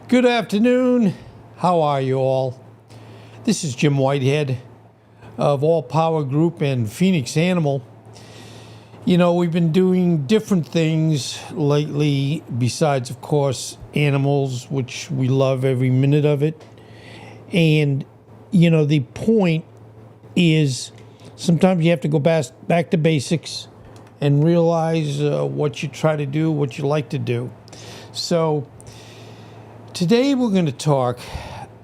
Good afternoon. How are you all? This is Jim Whitehead of All Power Group and Phoenix Animal. You know, we've been doing different things lately besides, of course, animals, which we love every minute of it. And, you know, the point is sometimes you have to go back to basics and realize what you try to do, what you like to do. So today we're going to talk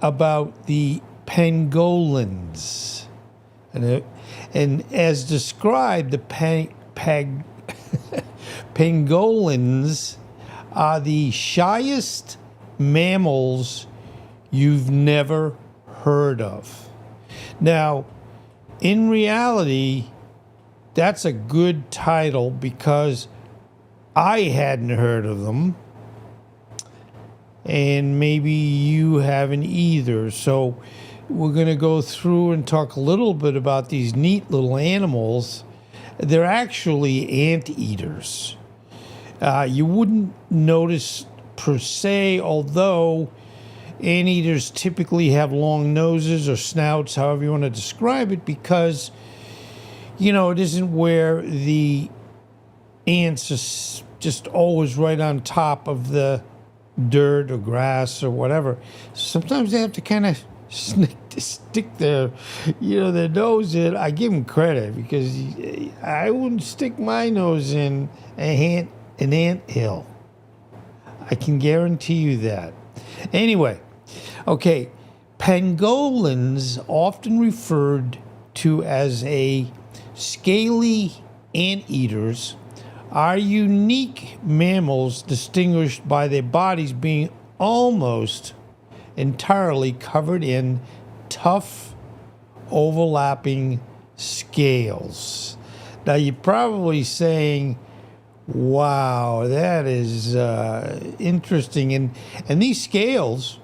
about the pangolins. And as described, the pangolins are the shyest mammals you've never heard of. Now, in reality, that's a good title because I hadn't heard of them, and maybe you haven't either. So we're going to go through and talk a little bit about these neat little animals. They're actually anteaters. You wouldn't notice per se, although anteaters typically have long noses or snouts, however you want to describe it, because, you know, it isn't where the ants are just always right on top of the dirt or grass or whatever. Sometimes they have to kind of stick their nose in. I give them credit because I wouldn't stick my nose in an anthill. I can guarantee you that. Anyway, okay, pangolins, often referred to as scaly anteaters, are unique mammals distinguished by their bodies being almost entirely covered in tough, overlapping scales. Now, you're probably saying, wow, that is interesting. And these scales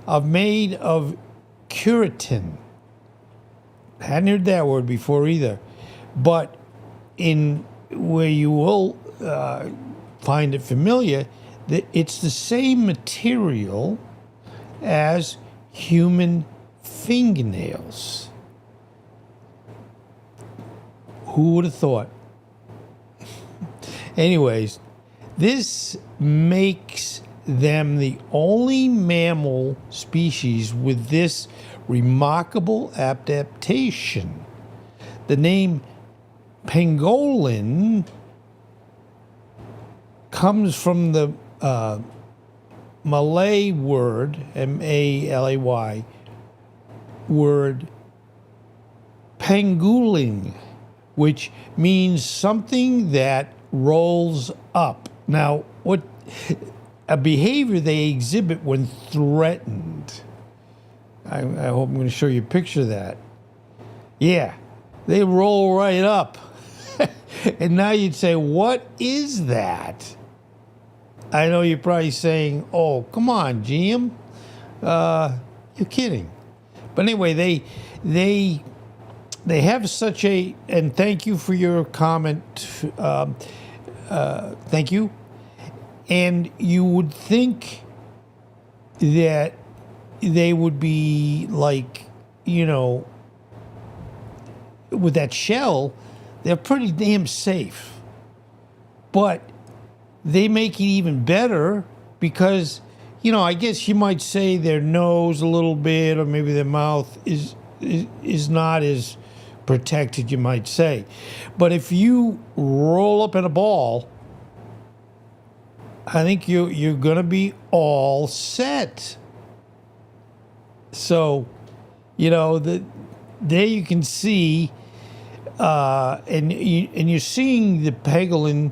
are made of keratin. Hadn't heard that word before either. But in where you will find it familiar, that it's the same material as human fingernails. Who would have thought? Anyways, this makes them the only mammal species with this remarkable adaptation. The name pangolin comes from the Malay word, M-A-L-A-Y, word panguling, which means something that rolls up. Now, what a behavior they exhibit when threatened. I hope I'm going to show you a picture of that. Yeah, they roll right up. And now you'd say, what is that? I know you're probably saying, oh, come on, Jim. You're kidding. But anyway, they have such a, and thank you for your comment. Thank you. And you would think that they would be like, you know, with that shell, they're pretty damn safe. But they make it even better because, you know, I guess you might say their nose a little bit, or maybe their mouth is not as protected, you might say. But if you roll up in a ball, I think you're going to be all set. So, you know, there you can see, and you're seeing the pangolin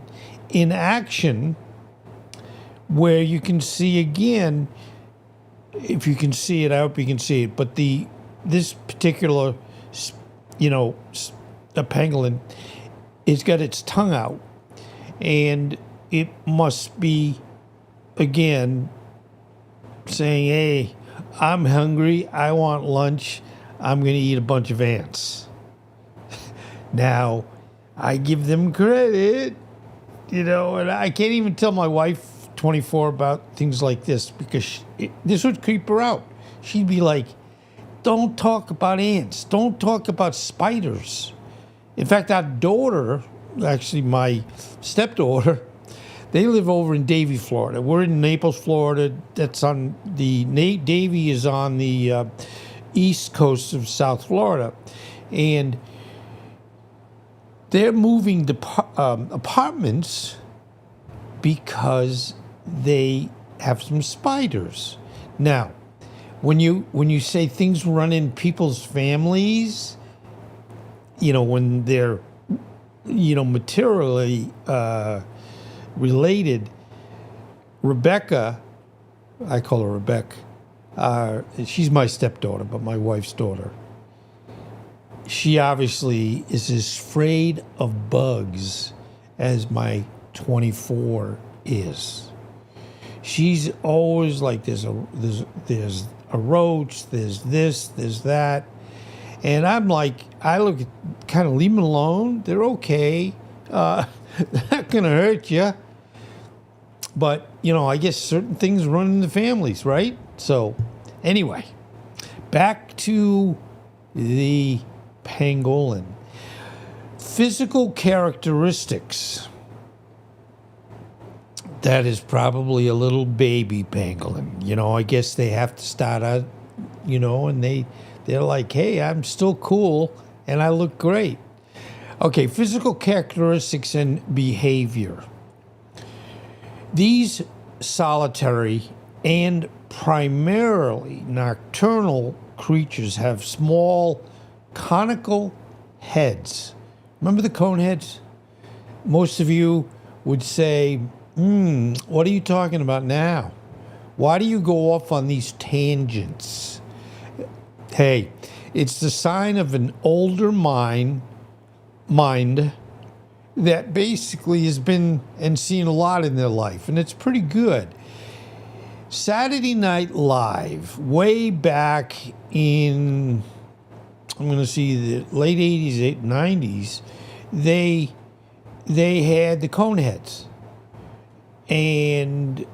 in action, where you can see again, if you can see it, I hope you can see it, but this particular, you know, a pangolin, it's got its tongue out, and it must be, again, saying, hey, I'm hungry, I want lunch, I'm going to eat a bunch of ants. Now, I give them credit, you know, and I can't even tell my wife 24 about things like this because this would creep her out. She'd be like, don't talk about ants. Don't talk about spiders. In fact, our daughter, actually my stepdaughter, they live over in Davie, Florida. We're in Naples, Florida. That's on the Davie is on the east coast of South Florida, and they're moving the apartments because they have some spiders. Now, when you say things run in people's families, when they're materially related. Rebecca, I call her Rebecca. She's my stepdaughter, but my wife's daughter. She obviously is as afraid of bugs as my 24 is. She's always like, there's a roach, there's this, there's that. And I'm like, I look at, kind of leave them alone. They're okay. They're not going to hurt you. But, I guess certain things run in the families, right? So, anyway, back to the pangolin. Physical characteristics. That is probably a little baby pangolin. I guess they have to start out, and they're like, hey, I'm still cool and I look great. Okay, physical characteristics and behavior. These solitary and primarily nocturnal creatures have small conical heads. Remember the cone heads? Most of you would say, what are you talking about now? Why do you go off on these tangents? Hey, it's the sign of an older mind that basically has been and seen a lot in their life, and it's pretty good. Saturday Night Live, way back in, I'm going to see the late 80s, 90s, they had the cone heads. And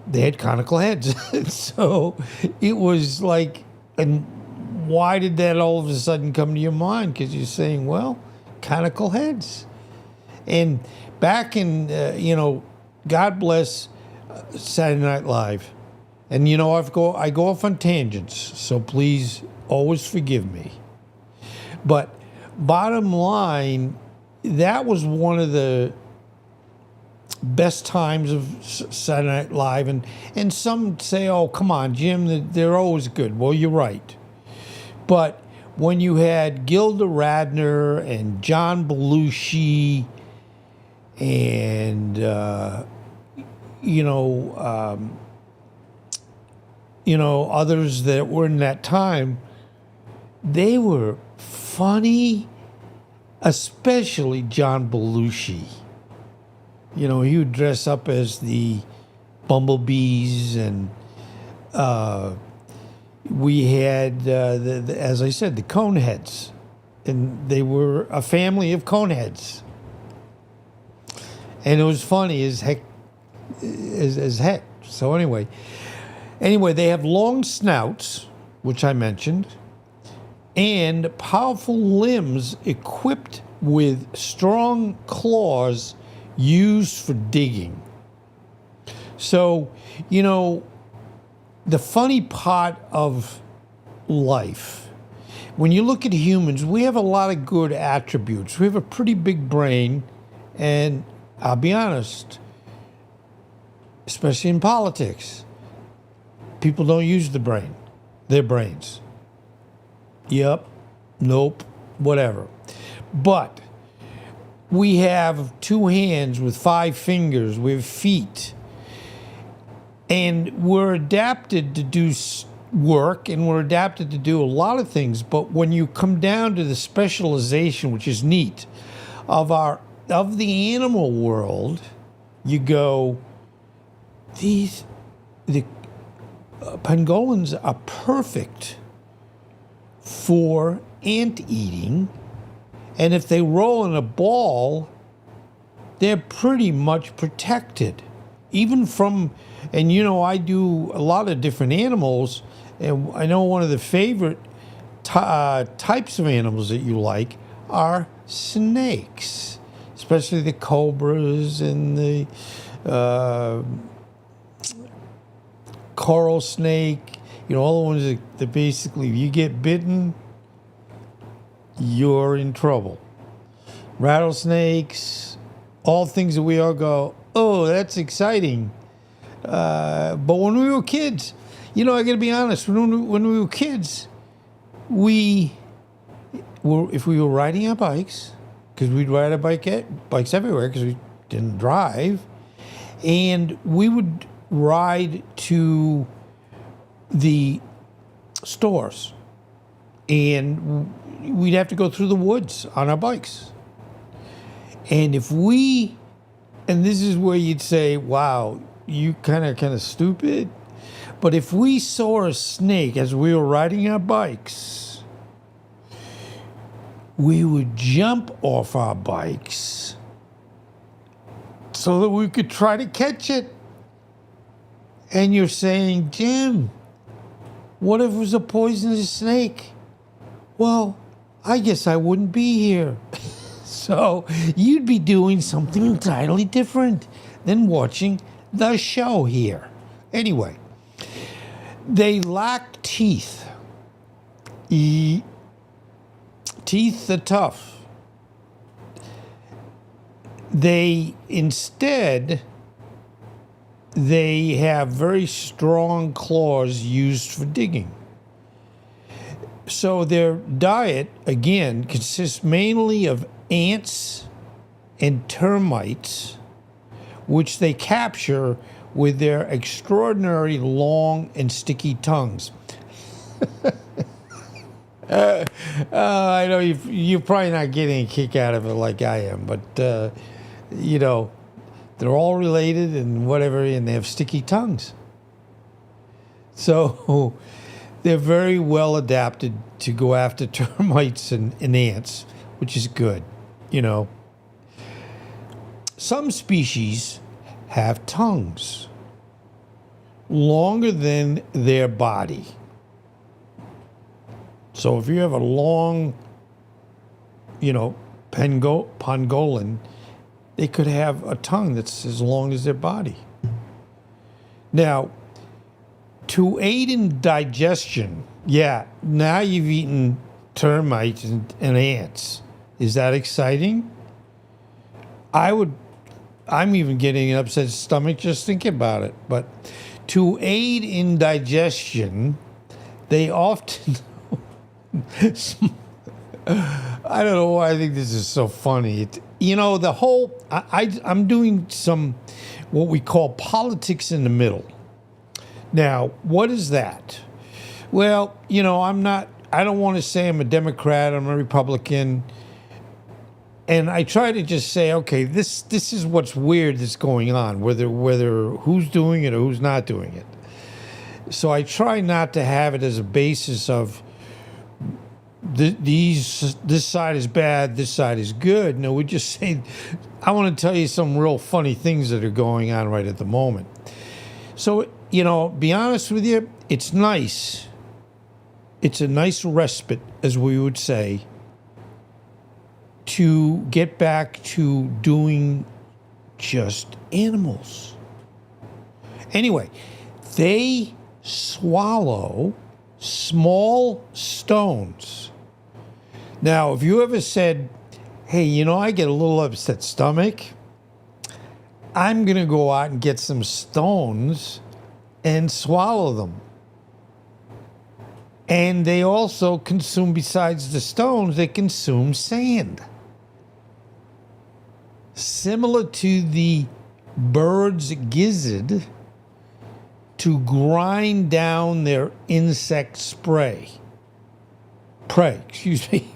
they had conical heads. So it was like, and why did that all of a sudden come to your mind? Because you're saying, well, conical heads. And back in, God bless Saturday Night Live. And, I go off on tangents, so please always forgive me. But bottom line, that was one of the best times of Saturday Night Live. And some say, oh, come on, Jim, they're always good. Well, you're right. But when you had Gilda Radner and John Belushi and, others that were in that time, they were funny, especially John Belushi. He would dress up as the bumblebees, and we had, as I said, the coneheads, and they were a family of coneheads. And it was funny as heck, as heck. So anyway, they have long snouts, which I mentioned, and powerful limbs equipped with strong claws used for digging. So, the funny part of life, when you look at humans, we have a lot of good attributes. We have a pretty big brain, and I'll be honest, especially in politics, people don't use their brains. Yep, nope, whatever. But we have 2 hands with 5 fingers, we have feet. And we're adapted to do work, and we're adapted to do a lot of things. But when you come down to the specialization, which is neat, of the animal world, you go, the pangolins are perfect for ant eating. And if they roll in a ball, they're pretty much protected. even from, and you know, I do a lot of different animals, and I know one of the favorite types of animals that you like are snakes, especially the cobras and the coral snake. You know, all the ones that basically, if you get bitten, you're in trouble. Rattlesnakes, all things that we all go, oh, that's exciting. But when we were kids, you know, I got to be honest, when we were kids, if we were riding our bikes, because we'd ride our bikes everywhere because we didn't drive, and we would ride to the stores, and we'd have to go through the woods on our bikes. And and this is where you'd say, wow, you kind of stupid. But if we saw a snake as we were riding our bikes, we would jump off our bikes so that we could try to catch it. And you're saying, Jim, what if it was a poisonous snake? Well, I guess I wouldn't be here. So you'd be doing something entirely different than watching the show here. Anyway, they lack teeth. Teeth are tough. Instead, they have very strong claws used for digging. So their diet, again, consists mainly of ants and termites, which they capture with their extraordinary long and sticky tongues. I know you're probably not getting a kick out of it like I am, but, you know, they're all related and whatever, and they have sticky tongues. So they're very well adapted to go after termites and ants, which is good, you know. Some species have tongues longer than their body. So if you have a long, you know, pangolin, they could have a tongue that's as long as their body. Now, to aid in digestion, yeah, now you've eaten termites and ants. Is that exciting? I'm even getting an upset stomach just thinking about it. But to aid in digestion, they often... I don't know why I think this is so funny. You know, the whole... I'm doing some what we call politics in the middle. Now, what is that? Well, you know, I don't want to say I'm a Democrat, I'm a Republican. And I try to just say, okay, this is what's weird that's going on, whether who's doing it or who's not doing it. So I try not to have it as a basis of this side is bad, this side is good. No, we just say, I want to tell you some real funny things that are going on right at the moment. So, you know, be honest with you, it's nice. It's a nice respite, as we would say, to get back to doing just animals. Anyway, they swallow small stones. Now, if you ever said, hey, you know, I get a little upset stomach, I'm going to go out and get some stones and swallow them. And they also consume, besides the stones, they consume sand. Similar to the bird's gizzard, to grind down their insect prey, excuse me.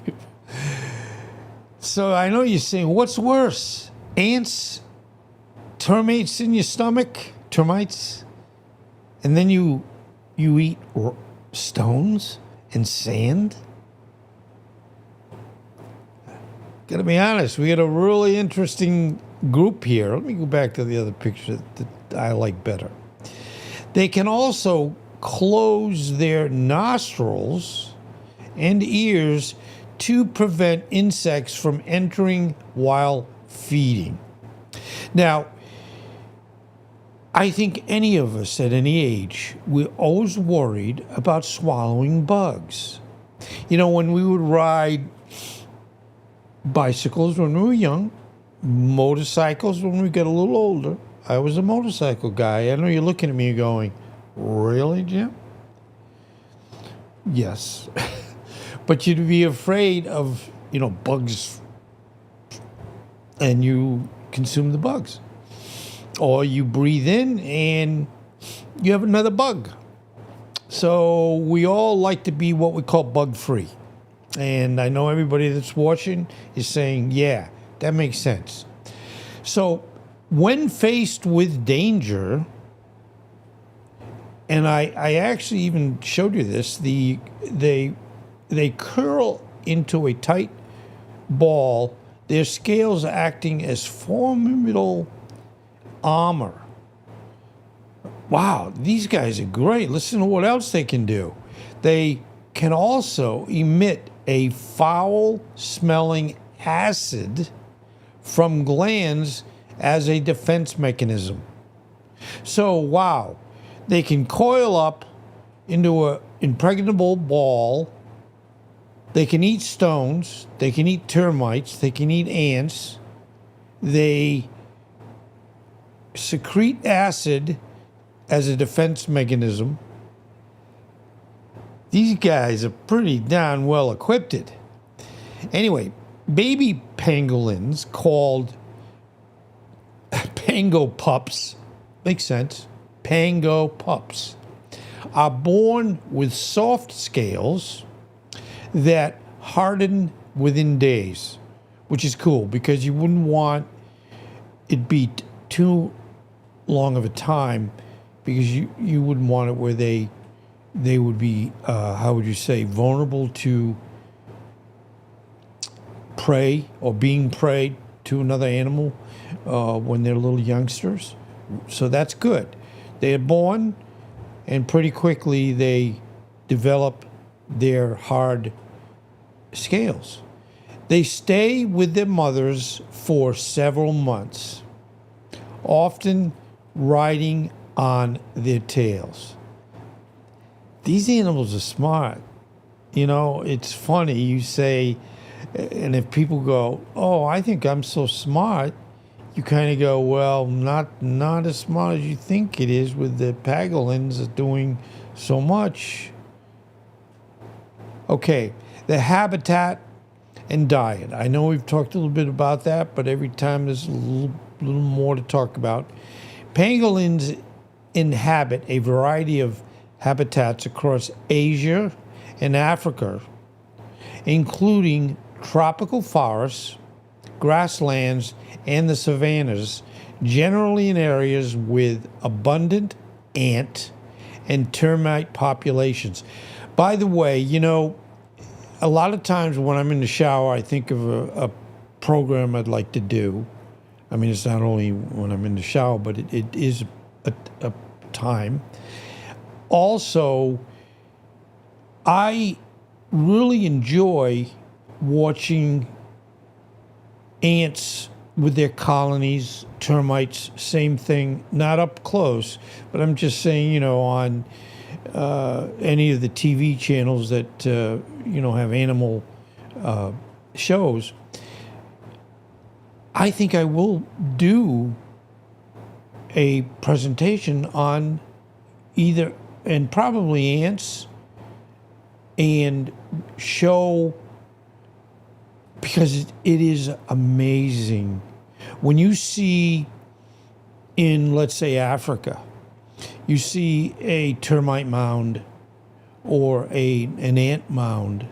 So I know you're saying, what's worse? Ants, termites in your stomach, termites, and then you eat stones and sand? Gotta be honest, we had a really interesting group here. Let me go back to the other picture I like better. They can also close their nostrils and ears to prevent insects from entering while feeding. Now, I think any of us at any age, we're always worried about swallowing bugs. You know, when we would ride bicycles when we were young, motorcycles when we got a little older. I was a motorcycle guy. I know you're looking at me going, really, Jim? Yes. But you'd be afraid of, bugs, and you consume the bugs. Or you breathe in and you have another bug. So we all like to be what we call bug-free. And I know everybody that's watching is saying, yeah, that makes sense. So when faced with danger, and I actually even showed you this, they curl into a tight ball, their scales acting as formidable armor. Wow, these guys are great. Listen to what else they can do. They can also emit a foul-smelling acid from glands as a defense mechanism. So, wow, they can coil up into an impregnable ball. They can eat stones. They can eat termites. They can eat ants. They secrete acid as a defense mechanism. These guys are pretty darn well equipped. Anyway, baby pangolins called pango pups, makes sense, pango pups, are born with soft scales that harden within days, which is cool because you wouldn't want it be too long of a time, because you wouldn't want it where they would be, how would you say, vulnerable to prey or being prey to another animal when they're little youngsters. So that's good. They are born, and pretty quickly they develop their hard scales. They stay with their mothers for several months, often riding on their tails. These animals are smart. It's funny you say, and if people go, oh, I think I'm so smart, you kind of go, well, not as smart as you think it is, with the pangolins doing so much. Okay, the habitat and diet. I know we've talked a little bit about that, but every time there's a little more to talk about. Pangolins inhabit a variety of habitats across Asia and Africa, including tropical forests, grasslands, and the savannas, generally in areas with abundant ant and termite populations. By the way, a lot of times when I'm in the shower, I think of a program I'd like to do. I mean, it's not only when I'm in the shower, but it is a time. Also, I really enjoy watching ants with their colonies, termites, same thing, not up close, but I'm just saying, on any of the TV channels that, have animal shows. I think I will do a presentation on either, and probably ants, and show, because it is amazing. When you see in, let's say, Africa, you see a termite mound or an ant mound,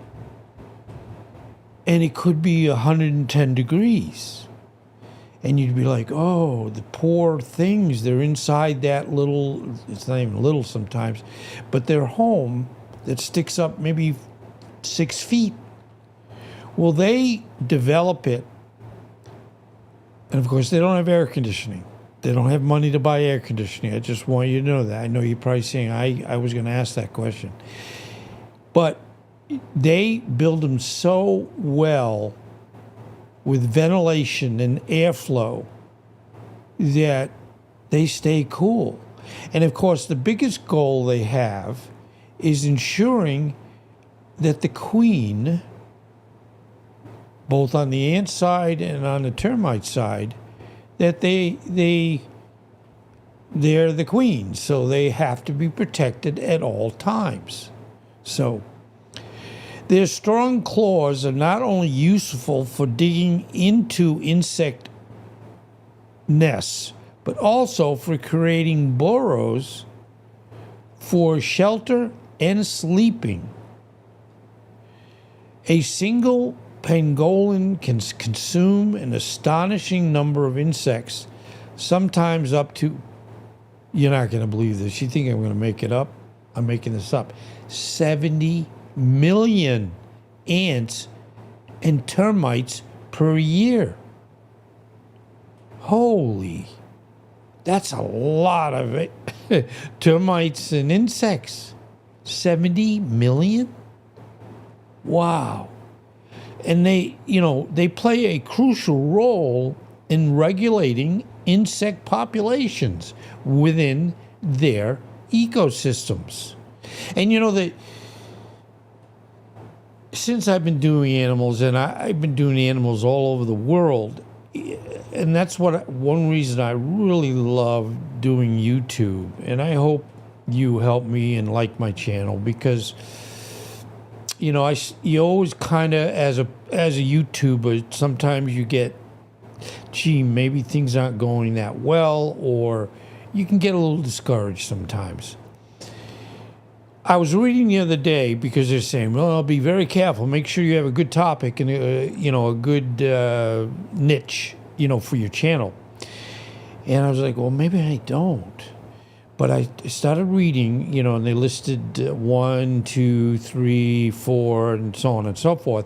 and it could be 110 degrees. And you'd be like, oh, the poor things, they're inside that little, it's not even little sometimes, but their home that sticks up maybe 6 feet. Well, they develop it, and of course they don't have air conditioning. They don't have money to buy air conditioning. I just want you to know that. I know you're probably saying I was going to ask that question. But they build them so well with ventilation and airflow that they stay cool. And of course, the biggest goal they have is ensuring that the queen, both on the ant side and on the termite side, that they're the queen, so they have to be protected at all times. So their strong claws are not only useful for digging into insect nests, but also for creating burrows for shelter and sleeping. A single pangolin can consume an astonishing number of insects, sometimes up to, you're not going to believe this, you think I'm going to make it up? I'm making this up. 70 million ants and termites per year. Holy, that's a lot of it. Termites and insects. 70 million? Wow. And they play a crucial role in regulating insect populations within their ecosystems. And since I've been doing animals, and I've been doing animals all over the world, and that's one reason I really love doing YouTube. And I hope you help me and like my channel, because you always kind of, as a YouTuber, sometimes you get, gee, maybe things aren't going that well, or you can get a little discouraged sometimes. I was reading the other day, because they're saying, well, be very careful, make sure you have a good topic and a good niche, for your channel. And I was like, well, maybe I don't. But I started reading, and they listed 1, 2, 3, 4, and so on and so forth.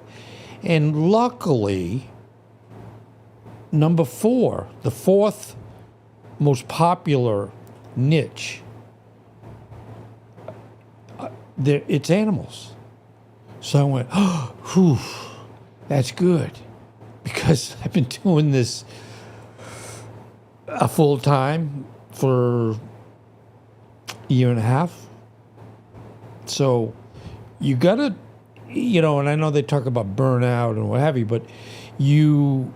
And luckily, number 4, the 4th most popular niche, it's animals. So I went, oh, whew, that's good. Because I've been doing this full time for year and a half. So you gotta, and I know they talk about burnout and what have you, but you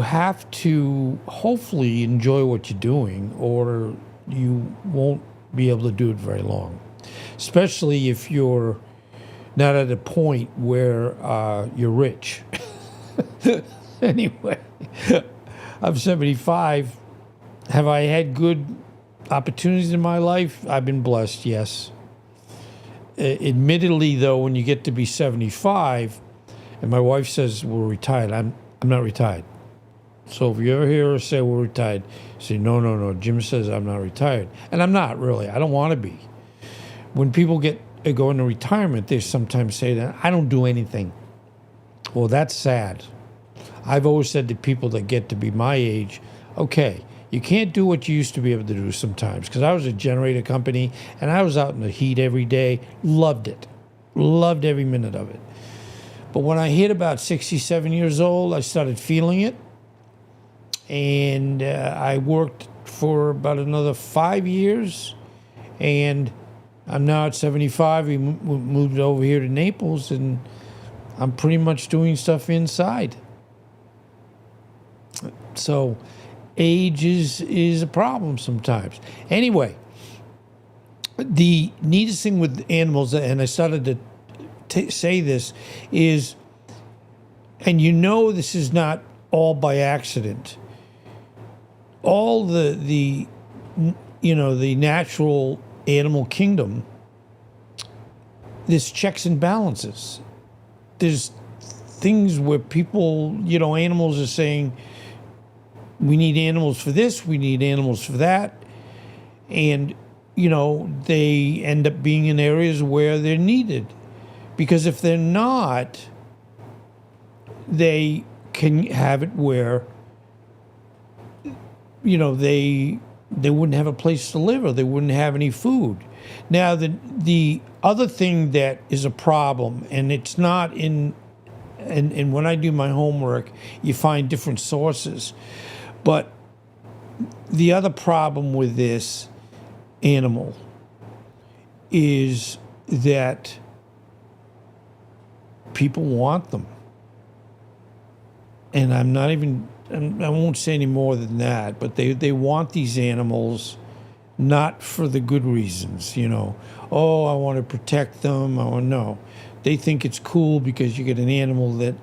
have to hopefully enjoy what you're doing, or you won't be able to do it very long. Especially if you're not at a point where you're rich. Anyway, I'm 75. Have I had good opportunities in my life? I've been blessed, yes. Admittedly, though, when you get to be 75, and my wife says we're retired, I'm not retired. So if you ever hear her say we're retired, say, no, Jim says I'm not retired. And I'm not, really. I don't want to be. When people go into retirement, they sometimes say that I don't do anything. Well, that's sad. I've always said to people that get to be my age, okay, you can't do what you used to be able to do sometimes. Because I was a generator company, and I was out in the heat every day. Loved it. Loved every minute of it. But when I hit about 67 years old, I started feeling it. And I worked for about another 5 years. And I'm now at 75. We moved over here to Naples, and I'm pretty much doing stuff inside. So age is a problem sometimes. Anyway, the neatest thing with animals, and I started to say this, is, and this is not all by accident, all the natural animal kingdom, there's checks and balances. There's things where people, animals are saying, we need animals for this, we need animals for that. And, they end up being in areas where they're needed. Because if they're not, they can have it where they wouldn't have a place to live, or they wouldn't have any food. Now, the other thing that is a problem, and it's not in, and when I do my homework, you find different sources, but the other problem with this animal is that people want them. And I won't say any more than that, but they want these animals not for the good reasons, Oh, I want to protect them. No. They think it's cool because you get an animal that,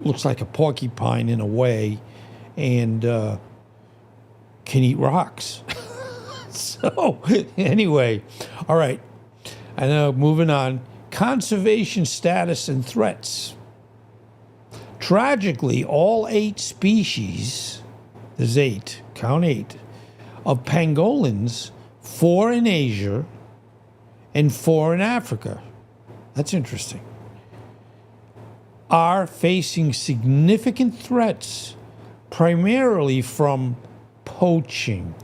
looks like a porcupine in a way and can eat rocks. So, anyway, all right. I know, moving on. Conservation status and threats. Tragically, all 8 species, there's 8, count 8, of pangolins, 4 in Asia and 4 in Africa, that's interesting, are facing significant threats, primarily from poaching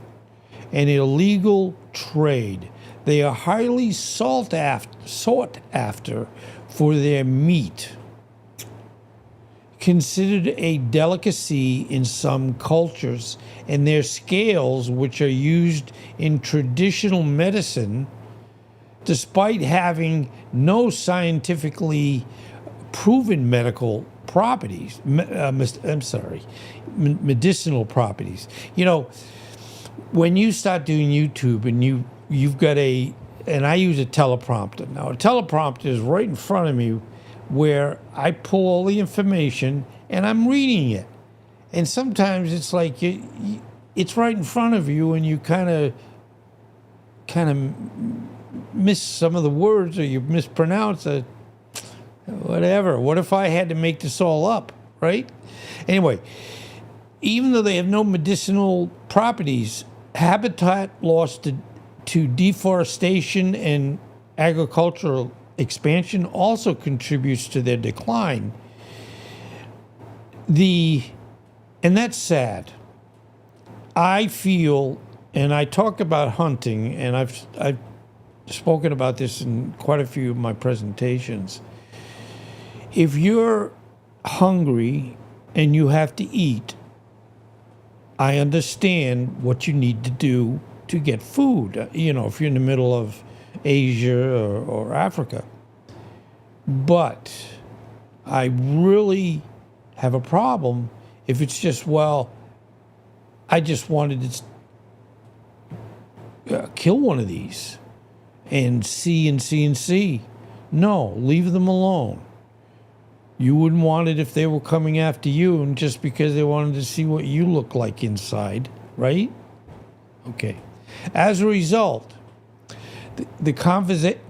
and illegal trade. They are highly sought after for their meat, considered a delicacy in some cultures, and their scales, which are used in traditional medicine, despite having no scientifically proven medical properties, medicinal properties. When you start doing YouTube and you've got and I use a teleprompter. Now, a teleprompter is right in front of me where I pull all the information and I'm reading it. And sometimes it's like it's right in front of you and you kind of miss some of the words, or you mispronounce it. Whatever. What if I had to make this all up, right? Anyway, even though they have no medicinal properties, habitat loss to deforestation and agricultural expansion also contributes to their decline. And that's sad. I feel, and I talk about hunting, and I've spoken about this in quite a few of my presentations. If you're hungry and you have to eat, I understand what you need to do to get food, if you're in the middle of Asia or Africa. But I really have a problem if it's just, I just wanted to kill one of these and see. No, leave them alone. You wouldn't want it if they were coming after you and just because they wanted to see what you look like inside, right? Okay. As a result, the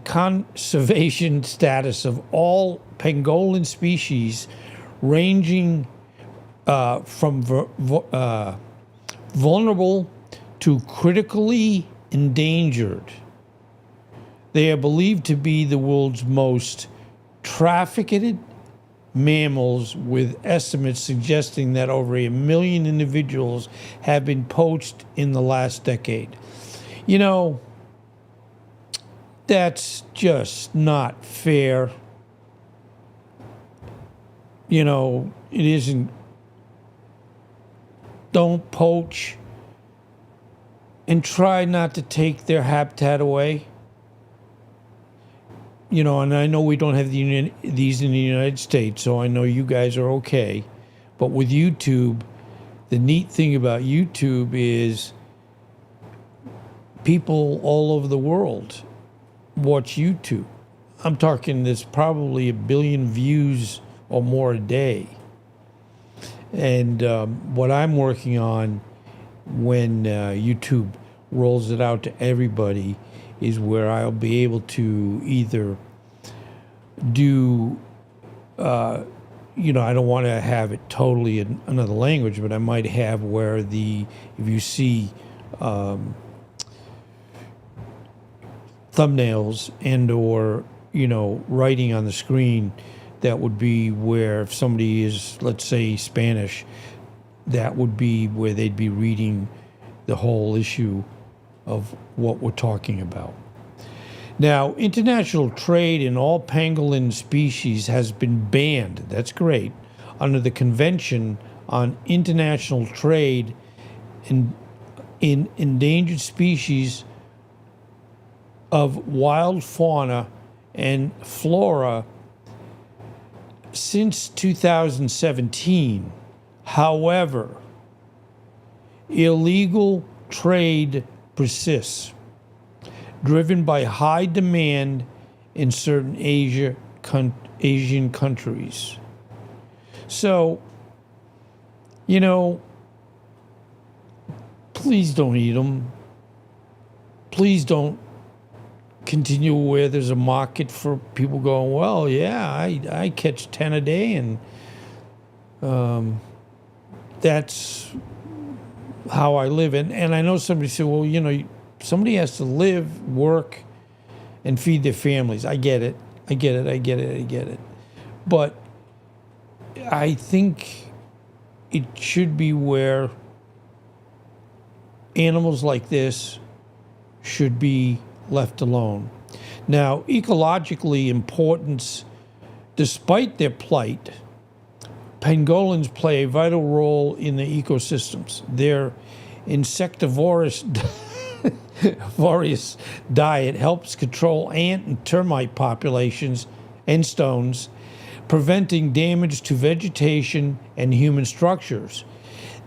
conservation status of all pangolin species ranging from vulnerable to critically endangered. They are believed to be the world's most trafficked mammals, with estimates suggesting that over 1 million individuals have been poached in the last decade. That's just not fair. It isn't. Don't poach and try not to take their habitat away. And I know we don't have these in the United States, so I know you guys are okay. But with YouTube, the neat thing about YouTube is people all over the world watch YouTube. I'm talking there's probably 1 billion views or more a day. And what I'm working on when YouTube rolls it out to everybody is where I'll be able to either do, I don't want to have it totally in another language, but I might have where if you see thumbnails and or, writing on the screen, that would be where if somebody is, let's say, Spanish, that would be where they'd be reading the whole issue of what we're talking about. Now, international trade in all pangolin species has been banned, that's great, under the Convention on International Trade in Endangered Species of Wild Fauna and Flora since 2017. However, illegal trade persists, driven by high demand in certain Asian countries. So, please don't eat them. Please don't continue where there's a market for people going, well, yeah, I catch 10 a day, and that's how I live. And I know somebody said, well, somebody has to live, work, and feed their families. I get it. But I think it should be where animals like this should be left alone. Now, ecologically importance, despite their plight, pangolins play a vital role in the ecosystems. Their insectivorous diet helps control ant and termite populations and stones, preventing damage to vegetation and human structures.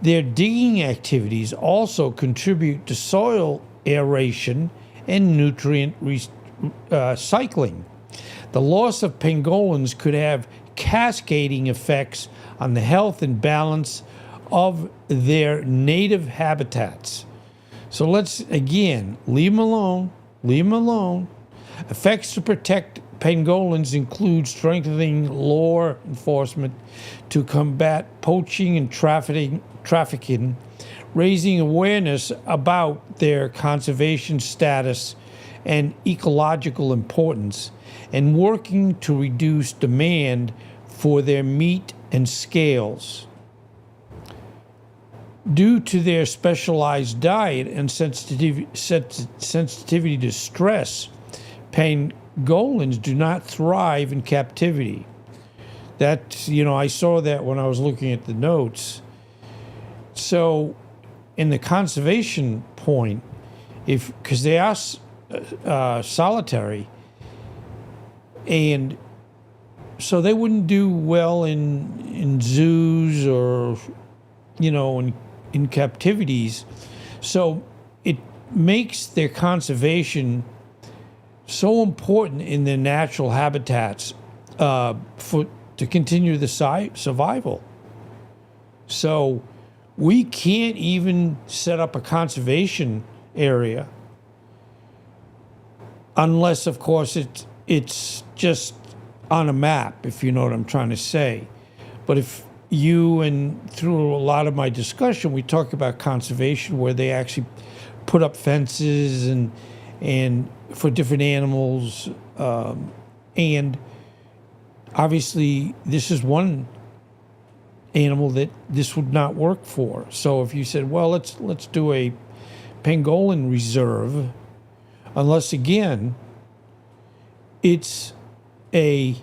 Their digging activities also contribute to soil aeration and nutrient cycling. The loss of pangolins could have cascading effects on the health and balance of their native habitats. So let's, again, leave them alone. Effects to protect pangolins include strengthening law enforcement to combat poaching and trafficking, raising awareness about their conservation status and ecological importance, and working to reduce demand for their meat and scales. Due to their specialized diet and sensitivity to stress, pangolins do not thrive in captivity. That, I saw that when I was looking at the notes. So, in the conservation point, because they are solitary, and so they wouldn't do well in zoos or, in captivities. So it makes their conservation so important in their natural habitats to continue the survival. So we can't even set up a conservation area unless, of course, it's just on a map, if you know what I'm trying to say. But if through a lot of my discussion, we talk about conservation where they actually put up fences and for different animals, and obviously this is one animal that this would not work for. So if you said, well, let's do a pangolin reserve, unless again it's a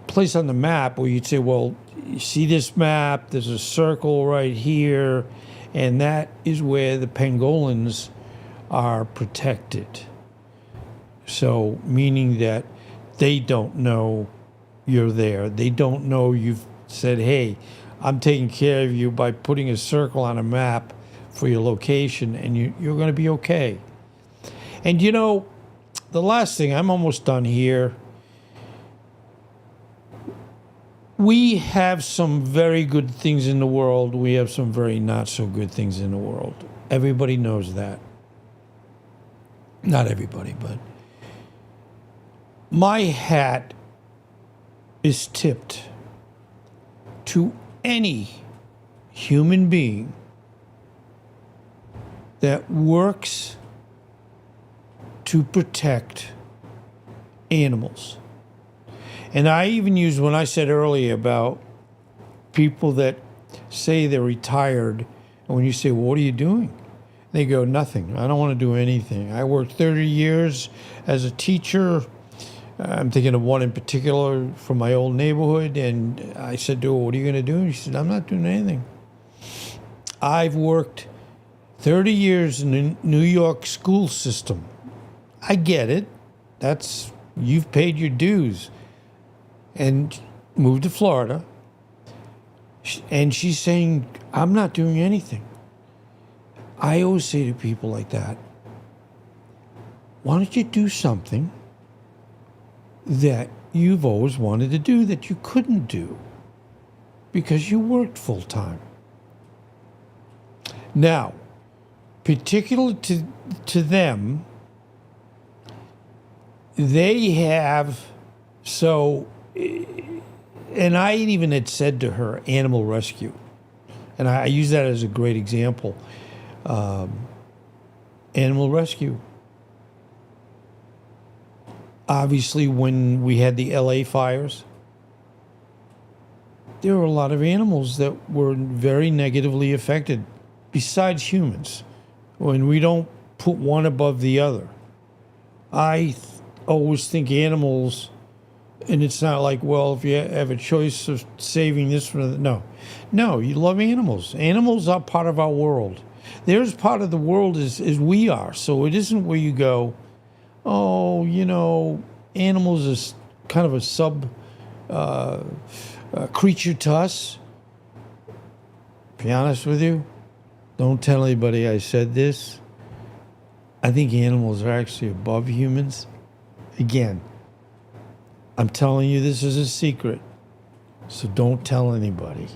place on the map where you'd say, well, you see this map, there's a circle right here, and that is where the pangolins are protected. So, meaning that they don't know you're there. They don't know you've said, hey, I'm taking care of you by putting a circle on a map for your location, and you're going to be okay. And the last thing, I'm almost done here. We have some very good things in the world. We have some very not so good things in the world. Everybody knows that. Not everybody, but my hat is tipped to any human being that works to protect animals. And I even used, when I said earlier about people that say they're retired, and when you say, well, what are you doing? They go, nothing. I don't want to do anything. I worked 30 years as a teacher. I'm thinking of one in particular from my old neighborhood, and I said to her, what are you going to do? And she said, I'm not doing anything. I've worked 30 years in the New York school system. I get it. You've paid your dues. And moved to Florida. And she's saying, I'm not doing anything. I always say to people like that, why don't you do something that you've always wanted to do that you couldn't do because you worked full time? Now, particular to them, they have, so, and I even had said to her, animal rescue. And I use that as a great example. Animal rescue. Obviously, when we had the LA fires, there were a lot of animals that were very negatively affected, besides humans, when we don't put one above the other. I always think animals, and it's not like, well, if you have a choice of saving this from the, no, you love animals. Animals are part of our world. There's part of the world as we are. So it isn't where you go, oh, animals is kind of a sub creature to us. To be honest with you, don't tell anybody I said this. I think animals are actually above humans. Again, I'm telling you this is a secret, so don't tell anybody.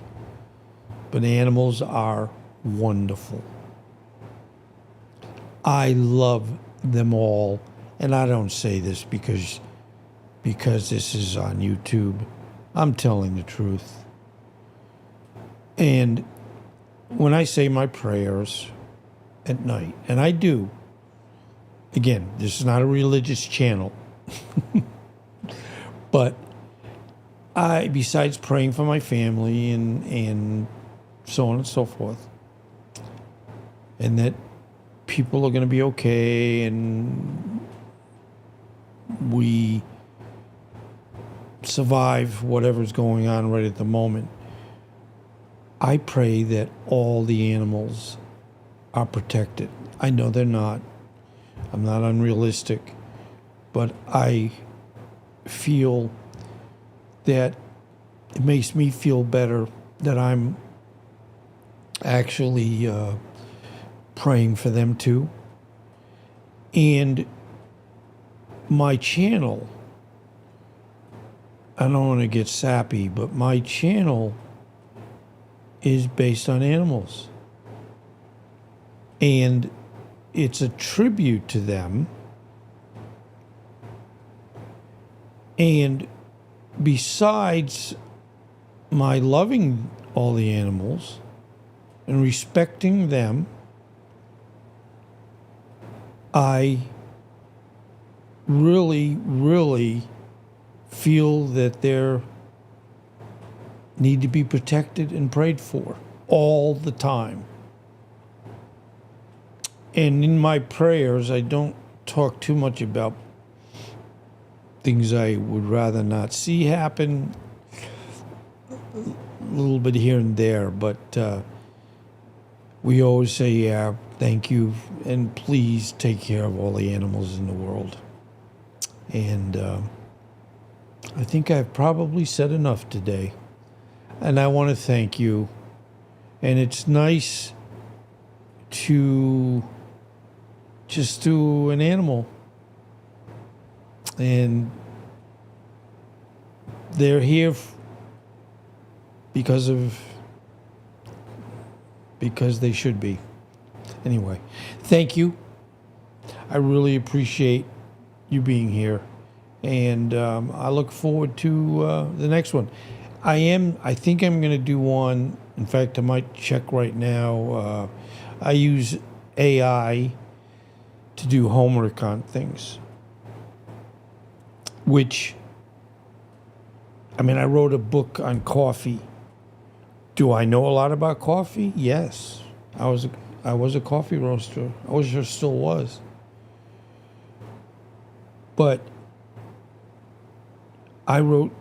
But animals are wonderful. I love them all, and I don't say this because this is on YouTube. I'm telling the truth. And when I say my prayers at night, and I do, again, this is not a religious channel, but besides praying for my family and so on and so forth, and that people are going to be okay and we survive whatever's going on right at the moment, I pray that all the animals are protected. I know they're not. I'm not unrealistic, but I feel that it makes me feel better that I'm actually praying for them too. And my channel, I don't want to get sappy, but my channel is based on animals. And it's a tribute to them. And besides my loving all the animals and respecting them, I really, really feel that they need to be protected and prayed for all the time. And in my prayers, I don't talk too much about things I would rather not see happen. A little bit here and there, but we always say, yeah, thank you, and please take care of all the animals in the world. And I think I've probably said enough today. And I want to thank you. And it's nice to just do an animal. And they're here because they should be. Anyway, thank you. I really appreciate you being here. And I look forward to the next one. I think I'm going to do one. In fact, I might check right now. I use AI to do homework on things. Which, I wrote a book on coffee Do I know a lot about coffee? Yes. I was a coffee roaster. I wish I still was. But I wrote,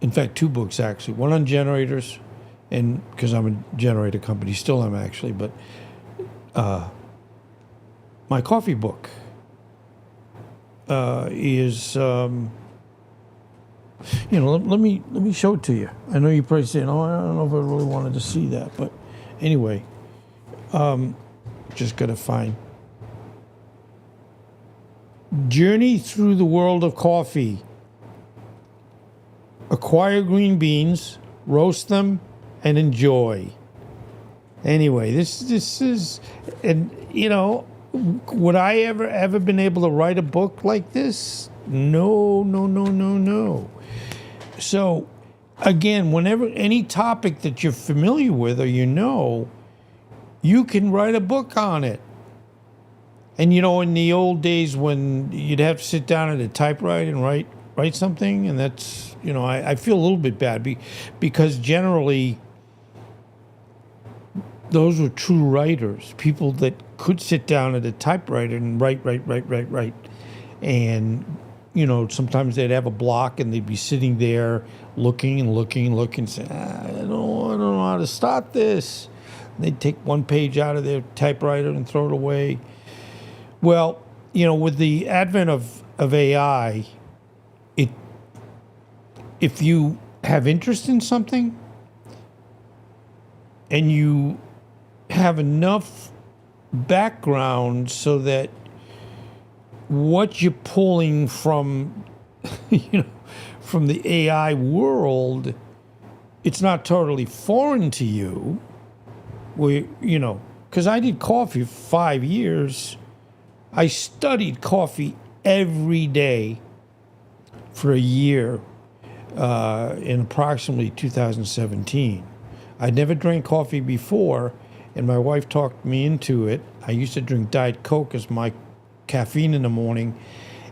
in fact, 2 books actually. One on generators, and because I'm a generator company, still am actually, but my coffee book is, let me show it to you. I know you're probably saying, oh, I don't know if I really wanted to see that, but anyway, just got to find. Journey through the world of coffee. Acquire green beans, roast them, and enjoy. Anyway, this is, and would I ever been able to write a book like this? No. So, again, whenever any topic that you're familiar with or you can write a book on it. And in the old days when you'd have to sit down at a typewriter and write something, and that's, I feel a little bit bad because generally those were true writers, people that could sit down at a typewriter and write. And, sometimes they'd have a block and they'd be sitting there looking, saying, I don't know how to start this. And they'd take one page out of their typewriter and throw it away. Well, with the advent of AI, if you have interest in something and you have enough background so that what you're pulling from, from the AI world, it's not totally foreign to you. Because I did coffee for 5 years. I studied coffee every day for a year in approximately 2017. I'd never drank coffee before, and my wife talked me into it. I used to drink Diet Coke as my caffeine in the morning,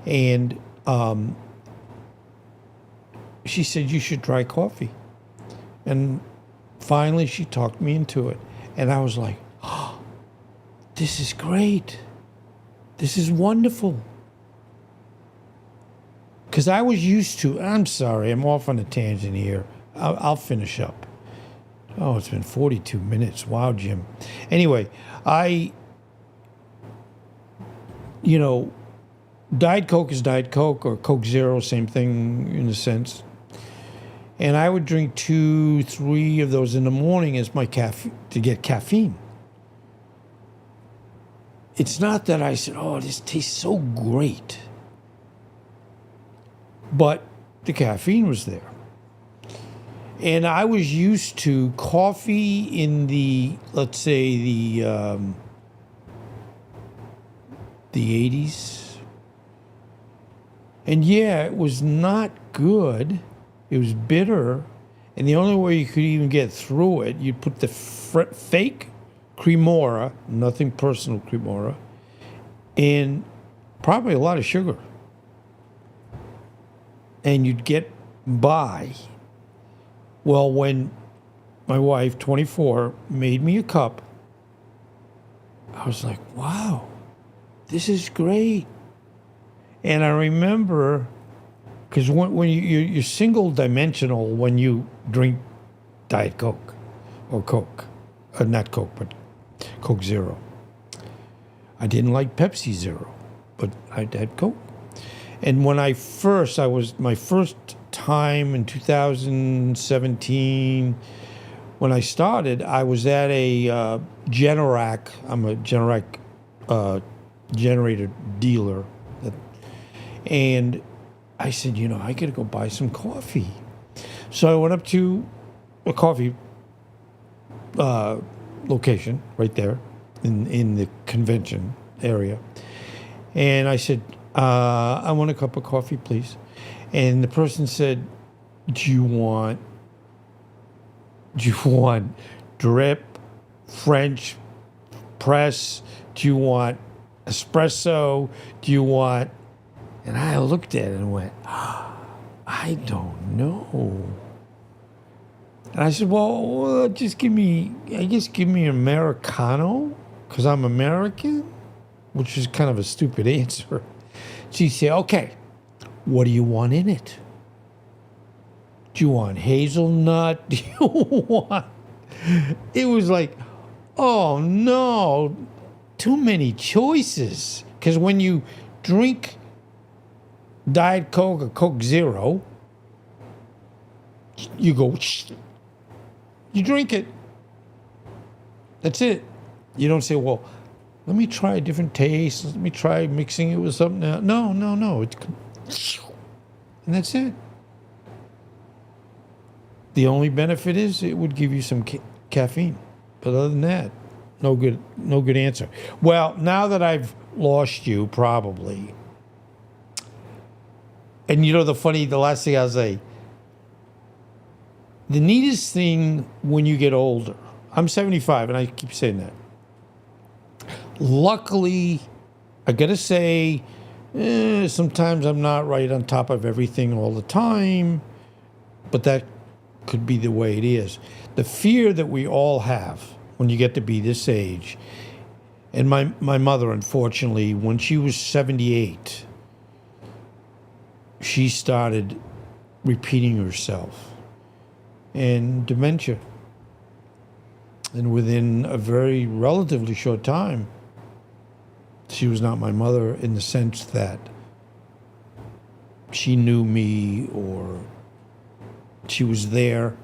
and she said, you should try coffee. And finally, she talked me into it. And I was like, oh, this is great. This is wonderful. Because I was used to, I'm sorry, I'm off on a tangent here. I'll finish up. Oh, it's been 42 minutes. Wow, Jim. Anyway, Diet Coke is Diet Coke, or Coke Zero, same thing in a sense. And I would drink 2, 3 of those in the morning as my to get caffeine. It's not that I said, oh, this tastes so great. But the caffeine was there. And I was used to coffee in the, let's say, the 80s. And yeah, it was not good. It was bitter. And the only way you could even get through it, you'd put the fake Cremora, nothing personal Cremora, and probably a lot of sugar. And you'd get by. Well, when my wife, 24, made me a cup, I was like, wow, this is great. And I remember, because when you're single dimensional when you drink Diet Coke or Coke, not Coke, but Coke Zero. I didn't like Pepsi Zero, but I had Coke. And when my first time in 2017, when I started, I was at a Generac. I'm a Generac generator dealer. And I said, I got to go buy some coffee. So I went up to a coffee location right there in the convention area. And I said, I want a cup of coffee, please. And the person said, do you want drip, French press? Do you want espresso? Do you want... And I looked at it and went, I don't know. And I said, well, just give me an Americano because I'm American, which is kind of a stupid answer. She said, okay, what do you want in it? Do you want hazelnut? Do you want... It was like, oh no, too many choices. Because when you drink Diet Coke or Coke Zero, you go, you drink it. That's it. You don't say, well, let me try a different taste. Let me try mixing it with something else. No. It's, and that's it. The only benefit is it would give you some caffeine. But other than that, no good answer. Well, now that I've lost you, probably. And the last thing I'll say, the neatest thing when you get older, I'm 75 and I keep saying that. Luckily, I gotta say, sometimes I'm not right on top of everything all the time, but that could be the way it is. The fear that we all have when you get to be this age, and my mother, unfortunately, when she was 78, she started repeating herself and dementia. And within a very relatively short time, she was not my mother in the sense that she knew me or she was there,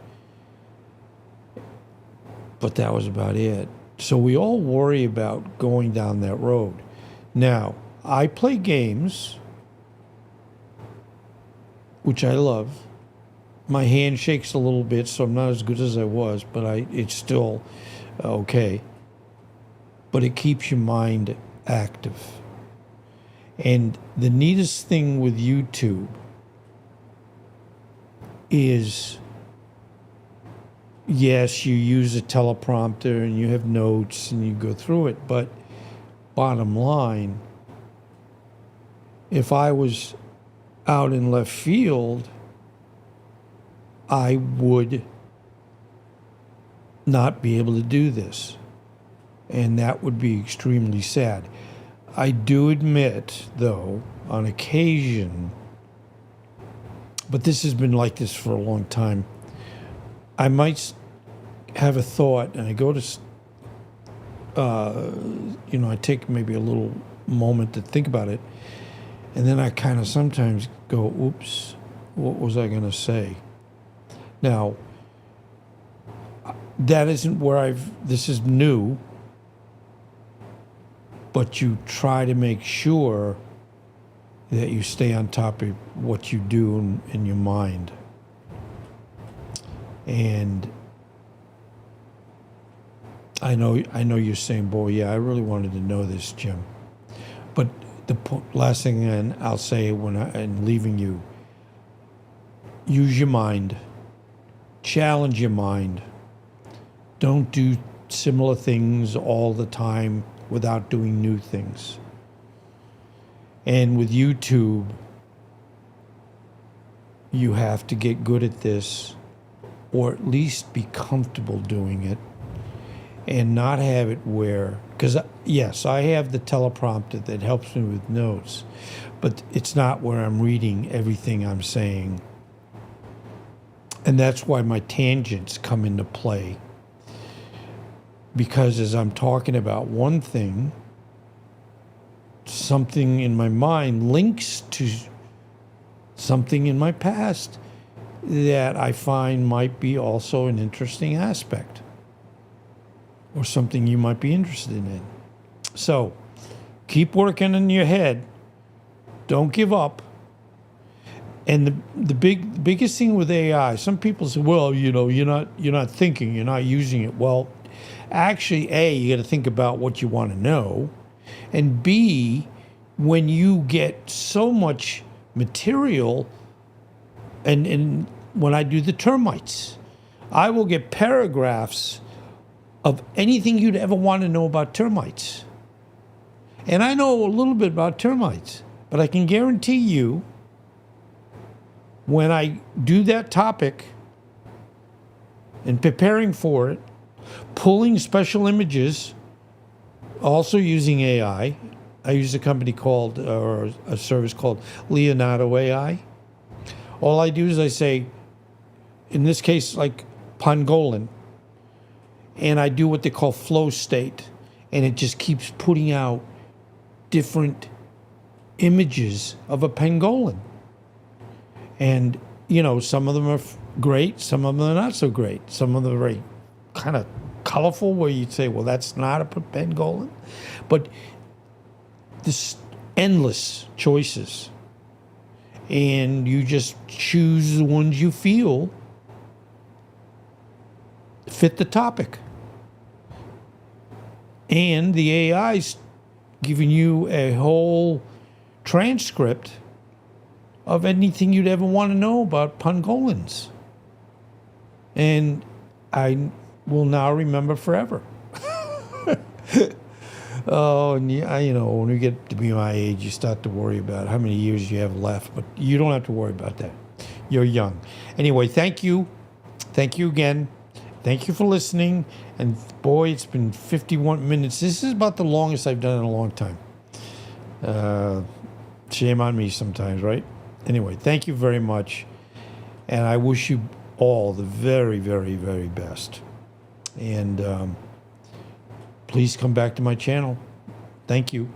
but that was about it. So we all worry about going down that road. Now, I play games, which I love. My hand shakes a little bit, so I'm not as good as I was, but it's still okay. But it keeps your mind active. And the neatest thing with YouTube is, yes, you use a teleprompter and you have notes and you go through it, but bottom line, if I was out in left field, I would not be able to do this. And that would be extremely sad. I do admit, though, on occasion, but this has been like this for a long time, I might have a thought and I go to, I take maybe a little moment to think about it. And then I kind of sometimes go, oops, what was I going to say? Now, that isn't where this is new, but you try to make sure that you stay on top of what you do in your mind. And I know you're saying, boy, yeah, I really wanted to know this, Jim. But the last thing I'll say when I'm leaving you, use your mind. Challenge your mind. Don't do similar things all the time without doing new things. And with YouTube, you have to get good at this, or at least be comfortable doing it, and not have it where, because yes, I have the teleprompter that helps me with notes, but it's not where I'm reading everything I'm saying. And that's why my tangents come into play. Because as I'm talking about one thing, something in my mind links to something in my past that I find might be also an interesting aspect, or something you might be interested in. So keep working in your head. Don't give up. And the biggest thing with AI, some people say, well, you're not thinking, you're not using it. Well, actually, A, you got to think about what you want to know. And B, when you get so much material, and when I do the termites, I will get paragraphs of anything you'd ever want to know about termites. And I know a little bit about termites, but I can guarantee you, when I do that topic, and preparing for it, pulling special images, also using AI. I use a company called, or a service called Leonardo AI. All I do is I say, in this case, like pangolin, and I do what they call flow state, and it just keeps putting out different images of a pangolin. And, you know, some of them are great, some of them are not so great. Some of them are very kind of colorful, where you'd say, well, that's not a pangolin. But this endless choices. And you just choose the ones you feel fit the topic. And the AI's giving you a whole transcript of anything you'd ever want to know about pangolins. And I will now remember forever. Oh, and you know, when you get to be my age, you start to worry about how many years you have left, but you don't have to worry about that. You're young. Anyway, thank you. Thank you again. Thank you for listening. And boy, it's been 51 minutes. This is about the longest I've done in a long time. Shame on me sometimes, right? Anyway, thank you very much. And I wish you all the very, very, very best. And please come back to my channel. Thank you.